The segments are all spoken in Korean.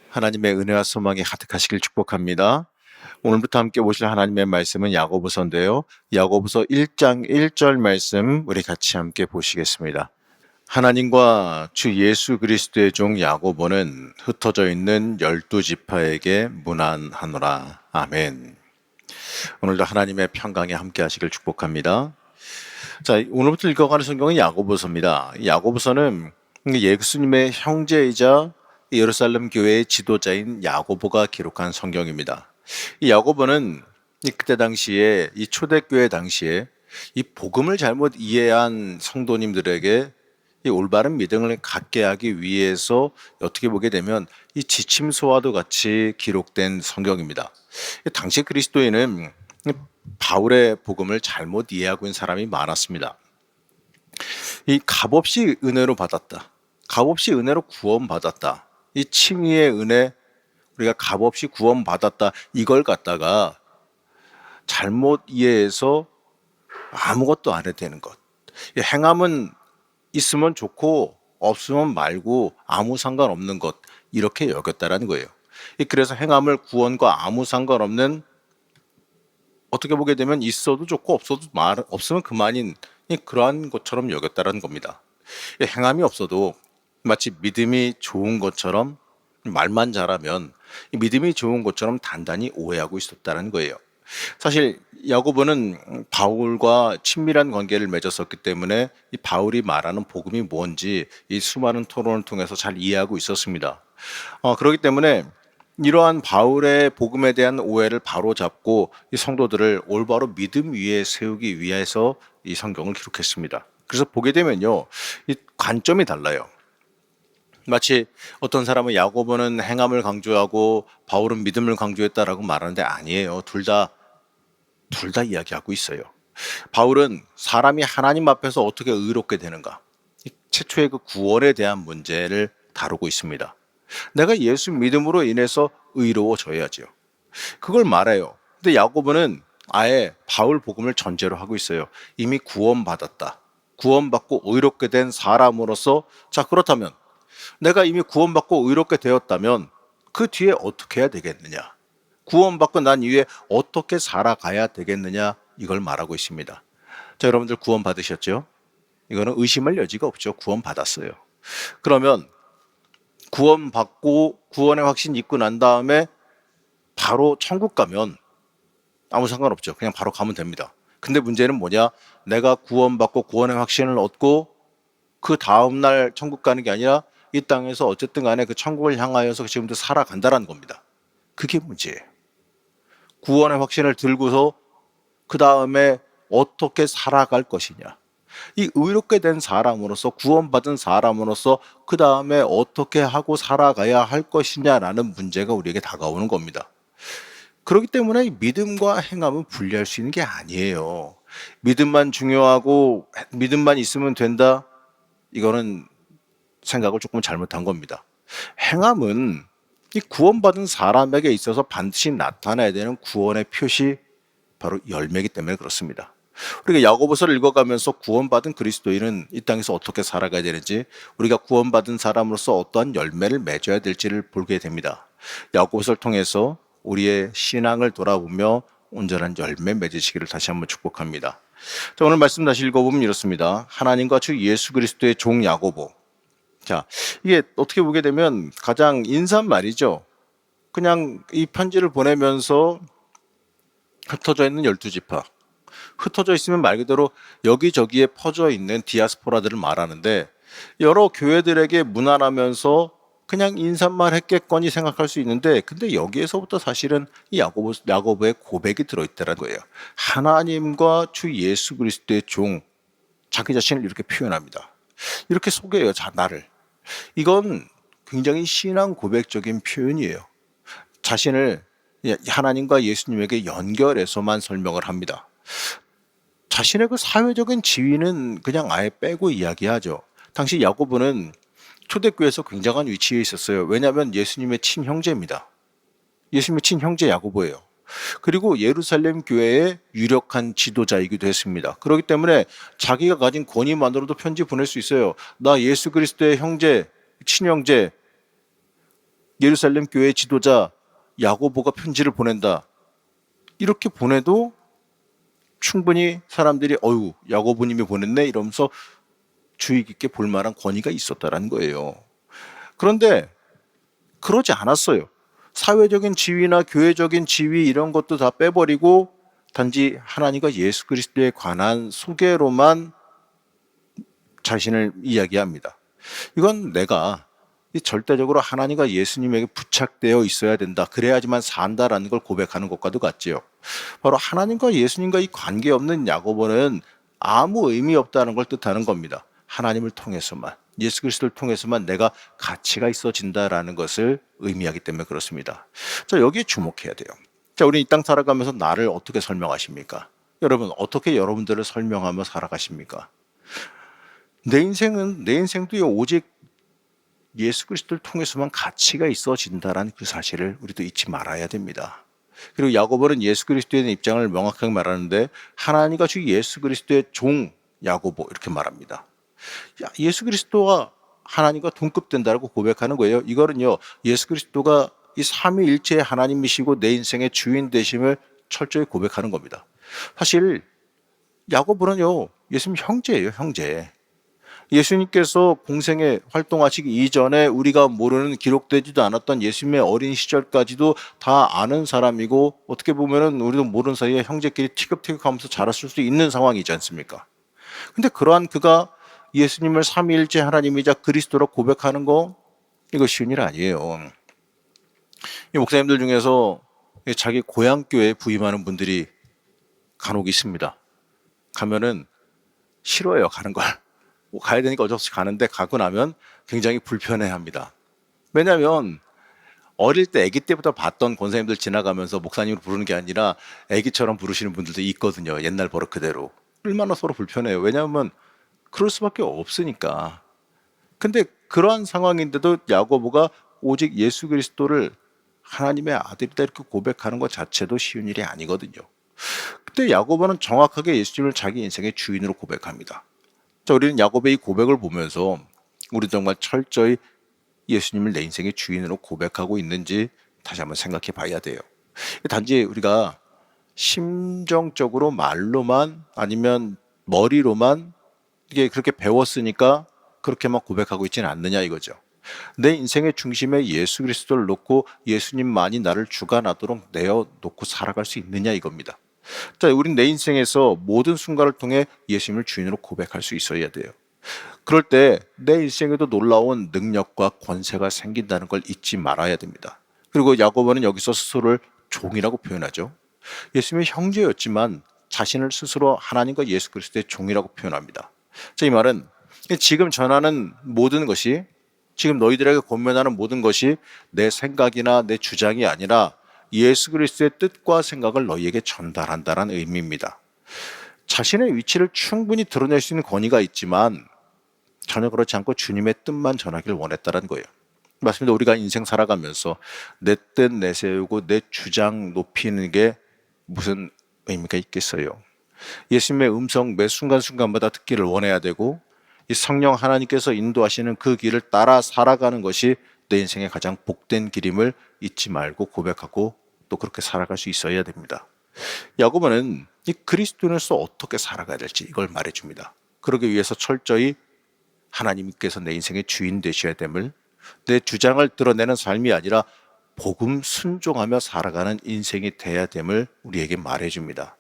하나님의 은혜와 소망이 가득하시길 축복합니다. 오늘부터 함께 보실 하나님의 말씀은 야고보서인데요. 야고보서 1장 1절 말씀 우리 같이 함께 보시겠습니다. 하나님과 주 예수 그리스도의 종 야고보는 흩어져 있는 12지파에게 문안하노라. 아멘. 오늘도 하나님의 평강에 함께 하시길 축복합니다. 자, 오늘부터 읽어가는 성경은 야고보서입니다. 야고보서는 예수님의 형제이자 예루살렘 교회의 지도자인 야고보가 기록한 성경입니다. 이 야고보는 그때 당시에 이 초대교회 당시에 이 복음을 잘못 이해한 성도님들에게 이 올바른 믿음을 갖게 하기 위해서 어떻게 보게 되면 이 지침서와도 같이 기록된 성경입니다. 당시 그리스도인은 바울의 복음을 잘못 이해하고 있는 사람이 많았습니다. 이 값없이 은혜로 받았다. 값없이 은혜로 구원받았다. 이 칭의의 은혜, 우리가 값없이 구원받았다. 이걸 갖다가 잘못 이해해서 아무것도 안 해도 되는 것. 행함은 있으면 좋고 없으면 말고 아무 상관없는 것. 이렇게 여겼다라는 거예요. 그래서 행함을 구원과 아무 상관없는, 어떻게 보게 되면 있어도 좋고 없으면 그만인 그러한 것처럼 여겼다라는 겁니다. 행함이 없어도 마치 믿음이 좋은 것처럼, 말만 잘하면 믿음이 좋은 것처럼 단단히 오해하고 있었다는 거예요. 사실 야고보는 바울과 친밀한 관계를 맺었었기 때문에 이 바울이 말하는 복음이 뭔지 이 수많은 토론을 통해서 잘 이해하고 있었습니다. 그렇기 때문에 이러한 바울의 복음에 대한 오해를 바로잡고 이 성도들을 올바로 믿음 위에 세우기 위해서 이 성경을 기록했습니다. 그래서 보게 되면요, 이 관점이 달라요. 마치 어떤 사람은 야고보는 행함을 강조하고 바울은 믿음을 강조했다라고 말하는데 아니에요. 둘 다 이야기하고 있어요. 바울은 사람이 하나님 앞에서 어떻게 의롭게 되는가, 최초의 그 구원에 대한 문제를 다루고 있습니다. 내가 예수 믿음으로 인해서 의로워져야죠. 그걸 말해요. 근데 야고보는 아예 바울 복음을 전제로 하고 있어요. 이미 구원받았다. 구원받고 의롭게 된 사람으로서, 자, 그렇다면 내가 이미 구원받고 의롭게 되었다면 그 뒤에 어떻게 해야 되겠느냐? 구원받고 난 이후에 어떻게 살아가야 되겠느냐? 이걸 말하고 있습니다. 자, 여러분들 구원받으셨죠? 이거는 의심할 여지가 없죠. 구원받았어요. 그러면 구원받고 구원의 확신 입고 난 다음에 바로 천국 가면 아무 상관없죠. 그냥 바로 가면 됩니다. 근데 문제는 뭐냐? 내가 구원받고 구원의 확신을 얻고 그 다음날 천국 가는 게 아니라 이 땅에서 어쨌든 간에 그 천국을 향하여서 지금도 살아간다는 겁니다. 그게 문제예요. 구원의 확신을 들고서 그 다음에 어떻게 살아갈 것이냐. 이 의롭게 된 사람으로서, 구원받은 사람으로서 그 다음에 어떻게 하고 살아가야 할 것이냐라는 문제가 우리에게 다가오는 겁니다. 그렇기 때문에 믿음과 행함은 분리할 수 있는 게 아니에요. 믿음만 중요하고 믿음만 있으면 된다? 이거는 생각을 조금 잘못한 겁니다. 행함은 이 구원받은 사람에게 있어서 반드시 나타나야 되는 구원의 표시, 바로 열매이기 때문에 그렇습니다. 우리가 야고보서를 읽어가면서 구원받은 그리스도인은 이 땅에서 어떻게 살아가야 되는지, 우리가 구원받은 사람으로서 어떠한 열매를 맺어야 될지를 보게 됩니다. 야고보서를 통해서 우리의 신앙을 돌아보며 온전한 열매 맺으시기를 다시 한번 축복합니다. 자, 오늘 말씀 다시 읽어보면 이렇습니다. 하나님과 주 예수 그리스도의 종 야고보. 자, 이게 어떻게 보게 되면 가장 인사말이죠. 그냥 이 편지를 보내면서 흩어져 있는 12지파, 흩어져 있으면 말 그대로 여기저기에 퍼져 있는 디아스포라들을 말하는데, 여러 교회들에게 문안하면서 그냥 인사말 했겠거니 생각할 수 있는데, 근데 여기에서부터 사실은 이 야고보의 고백이 들어있다는 거예요. 하나님과 주 예수 그리스도의 종, 자기 자신을 이렇게 표현합니다. 이렇게 소개해요, 나를. 이건 굉장히 신앙 고백적인 표현이에요. 자신을 하나님과 예수님에게 연결해서만 설명을 합니다. 자신의 그 사회적인 지위는 그냥 아예 빼고 이야기하죠. 당시 야고보는 초대교회에서 굉장한 위치에 있었어요. 왜냐하면 예수님의 친형제입니다. 예수님의 친형제 야고보예요. 그리고 예루살렘 교회의 유력한 지도자이기도 했습니다. 그렇기 때문에 자기가 가진 권위만으로도 편지 보낼 수 있어요. 나 예수 그리스도의 형제, 친형제, 예루살렘 교회 지도자 야고보가 편지를 보낸다. 이렇게 보내도 충분히 사람들이 어유 야고보님이 보냈네 이러면서 주의 깊게 볼 만한 권위가 있었다라는 거예요. 그런데 그러지 않았어요. 사회적인 지위나 교회적인 지위 이런 것도 다 빼버리고 단지 하나님과 예수 그리스도에 관한 소개로만 자신을 이야기합니다. 이건 내가 절대적으로 하나님과 예수님에게 부착되어 있어야 된다. 그래야지만 산다라는 걸 고백하는 것과도 같지요. 바로 하나님과 예수님과 이 관계없는 야고보는 아무 의미 없다는 걸 뜻하는 겁니다. 하나님을 통해서만, 예수 그리스도를 통해서만 내가 가치가 있어진다라는 것을 의미하기 때문에 그렇습니다. 자, 여기에 주목해야 돼요. 자, 우리 이 땅 살아가면서 나를 어떻게 설명하십니까? 여러분, 어떻게 여러분들을 설명하며 살아가십니까? 내 인생도 오직 예수 그리스도를 통해서만 가치가 있어진다라는 그 사실을 우리도 잊지 말아야 됩니다. 그리고 야고보는 예수 그리스도에 대한 입장을 명확하게 말하는데 하나님과 주 예수 그리스도의 종 야고보 이렇게 말합니다. 예수 그리스도와 하나님과 동급된다라고 고백하는 거예요. 이거는요, 예수 그리스도가 이 삼위일체의 하나님이시고 내 인생의 주인 되심을 철저히 고백하는 겁니다. 사실 야고보는요, 예수님 형제예요, 형제. 예수님께서 공생에 활동하시기 이전에 우리가 모르는 기록되지도 않았던 예수님의 어린 시절까지도 다 아는 사람이고 어떻게 보면은 우리도 모르는 사이에 형제끼리 티격태격하면서 자랐을 수 있는 상황이지 않습니까? 근데 그러한 그가 예수님을 삼위일체 하나님이자 그리스도로 고백하는 거 이거 쉬운 일 아니에요. 이 목사님들 중에서 자기 고향 교회에 부임하는 분들이 간혹 있습니다. 가면은 싫어해요, 가는 걸. 뭐 가야 되니까 어쩔 수 없이 가는데 가고 나면 굉장히 불편해합니다. 왜냐하면 어릴 때 아기 때부터 봤던 권사님들 지나가면서 목사님으로 부르는 게 아니라 아기처럼 부르시는 분들도 있거든요. 옛날 버릇 그대로. 얼마나 서로 불편해요. 왜냐하면 그럴 수밖에 없으니까. 근데 그러한 상황인데도 야고보가 오직 예수 그리스도를 하나님의 아들이다 이렇게 고백하는 것 자체도 쉬운 일이 아니거든요. 그때 야고보는 정확하게 예수님을 자기 인생의 주인으로 고백합니다. 자, 우리는 야고보의 이 고백을 보면서 우리 정말 철저히 예수님을 내 인생의 주인으로 고백하고 있는지 다시 한번 생각해 봐야 돼요. 단지 우리가 심정적으로 말로만 아니면 머리로만 이게 그렇게 배웠으니까 그렇게만 고백하고 있지는 않느냐 이거죠. 내 인생의 중심에 예수 그리스도를 놓고 예수님만이 나를 주관하도록 내어놓고 살아갈 수 있느냐 이겁니다. 자, 우린 내 인생에서 모든 순간을 통해 예수님을 주인으로 고백할 수 있어야 돼요. 그럴 때 내 인생에도 놀라운 능력과 권세가 생긴다는 걸 잊지 말아야 됩니다. 그리고 야고보는 여기서 스스로를 종이라고 표현하죠. 예수님의 형제였지만 자신을 스스로 하나님과 예수 그리스도의 종이라고 표현합니다. 자, 이 말은 지금 전하는 모든 것이 지금 너희들에게 권면하는 모든 것이 내 생각이나 내 주장이 아니라 예수 그리스도의 뜻과 생각을 너희에게 전달한다는 의미입니다. 자신의 위치를 충분히 드러낼 수 있는 권위가 있지만 전혀 그렇지 않고 주님의 뜻만 전하길 원했다는 거예요. 맞습니다. 우리가 인생 살아가면서 내 뜻 내세우고 내 주장 높이는 게 무슨 의미가 있겠어요. 예수님의 음성 매 순간순간마다 듣기를 원해야 되고 이 성령 하나님께서 인도하시는 그 길을 따라 살아가는 것이 내 인생의 가장 복된 길임을 잊지 말고 고백하고 또 그렇게 살아갈 수 있어야 됩니다. 야고보는 이 그리스도인으로서 어떻게 살아가야 될지 이걸 말해줍니다. 그러기 위해서 철저히 하나님께서 내 인생의 주인 되셔야 됨을, 내 주장을 드러내는 삶이 아니라 복음 순종하며 살아가는 인생이 돼야 됨을 우리에게 말해줍니다.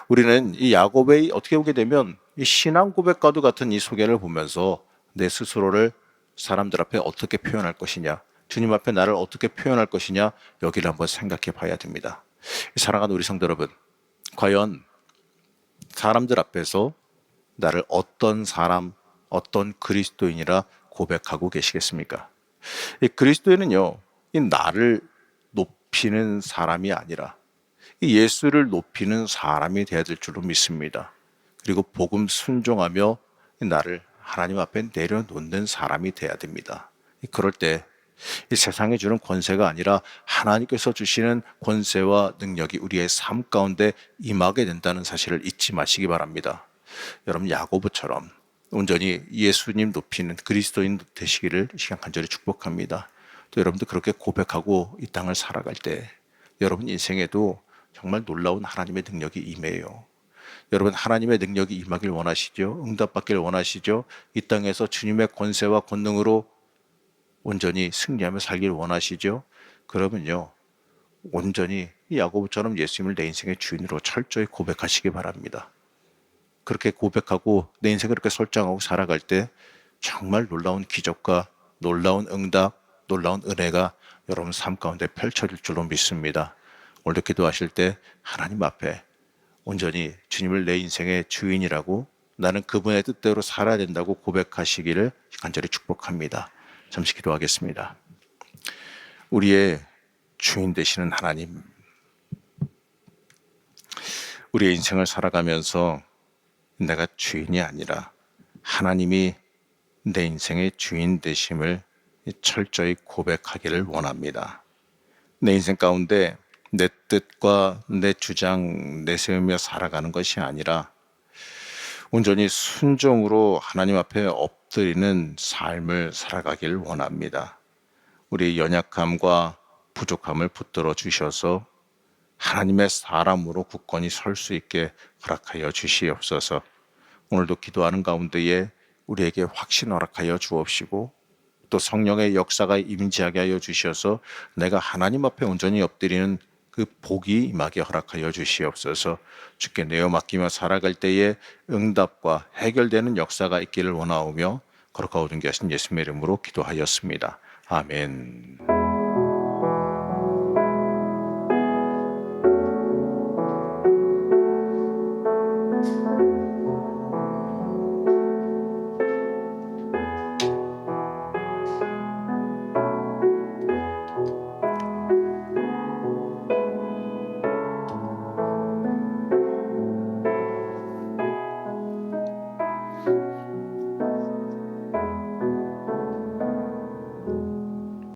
우리는 이 야고보의 어떻게 보게 되면 이 신앙 고백과도 같은 이 소개를 보면서 내 스스로를 사람들 앞에 어떻게 표현할 것이냐, 주님 앞에 나를 어떻게 표현할 것이냐, 여기를 한번 생각해 봐야 됩니다. 사랑하는 우리 성도 여러분, 과연 사람들 앞에서 나를 어떤 사람, 어떤 그리스도인이라 고백하고 계시겠습니까? 이 그리스도인은요, 이 나를 높이는 사람이 아니라 이 예수를 높이는 사람이 되어야 될 줄로 믿습니다. 그리고 복음 순종하며 나를 하나님 앞에 내려놓는 사람이 되어야 됩니다. 그럴 때 이 세상에 주는 권세가 아니라 하나님께서 주시는 권세와 능력이 우리의 삶 가운데 임하게 된다는 사실을 잊지 마시기 바랍니다. 여러분 야고보처럼 온전히 예수님 높이는 그리스도인 되시기를 시간 간절히 축복합니다. 또 여러분들 그렇게 고백하고 이 땅을 살아갈 때 여러분 인생에도 정말 놀라운 하나님의 능력이 임해요. 여러분 하나님의 능력이 임하길 원하시죠? 응답받기를 원하시죠? 이 땅에서 주님의 권세와 권능으로 온전히 승리하며 살길 원하시죠? 그러면요 온전히 야고보처럼 예수님을 내 인생의 주인으로 철저히 고백하시기 바랍니다. 그렇게 고백하고 내 인생을 그렇게 설정하고 살아갈 때 정말 놀라운 기적과 놀라운 응답, 놀라운 은혜가 여러분 삶 가운데 펼쳐질 줄로 믿습니다. 오늘도 기도하실 때 하나님 앞에 온전히 주님을 내 인생의 주인이라고 나는 그분의 뜻대로 살아야 된다고 고백하시기를 간절히 축복합니다. 잠시 기도하겠습니다. 우리의 주인 되시는 하나님, 우리의 인생을 살아가면서 내가 주인이 아니라 하나님이 내 인생의 주인 되심을 철저히 고백하기를 원합니다. 내 인생 가운데 내 뜻과 내 주장 내세우며 살아가는 것이 아니라 온전히 순종으로 하나님 앞에 엎드리는 삶을 살아가길 원합니다. 우리의 연약함과 부족함을 붙들어 주셔서 하나님의 사람으로 굳건히 설 수 있게 허락하여 주시옵소서. 오늘도 기도하는 가운데에 우리에게 확신 허락하여 주옵시고 또 성령의 역사가 임재하게 하여 주셔서 내가 하나님 앞에 온전히 엎드리는 그 복이 임하게 허락하여 주시옵소서. 주께 내어 맡기며 살아갈 때에 응답과 해결되는 역사가 있기를 원하오며 거룩하오든 계신 예수님의 이름으로 기도하였습니다. 아멘.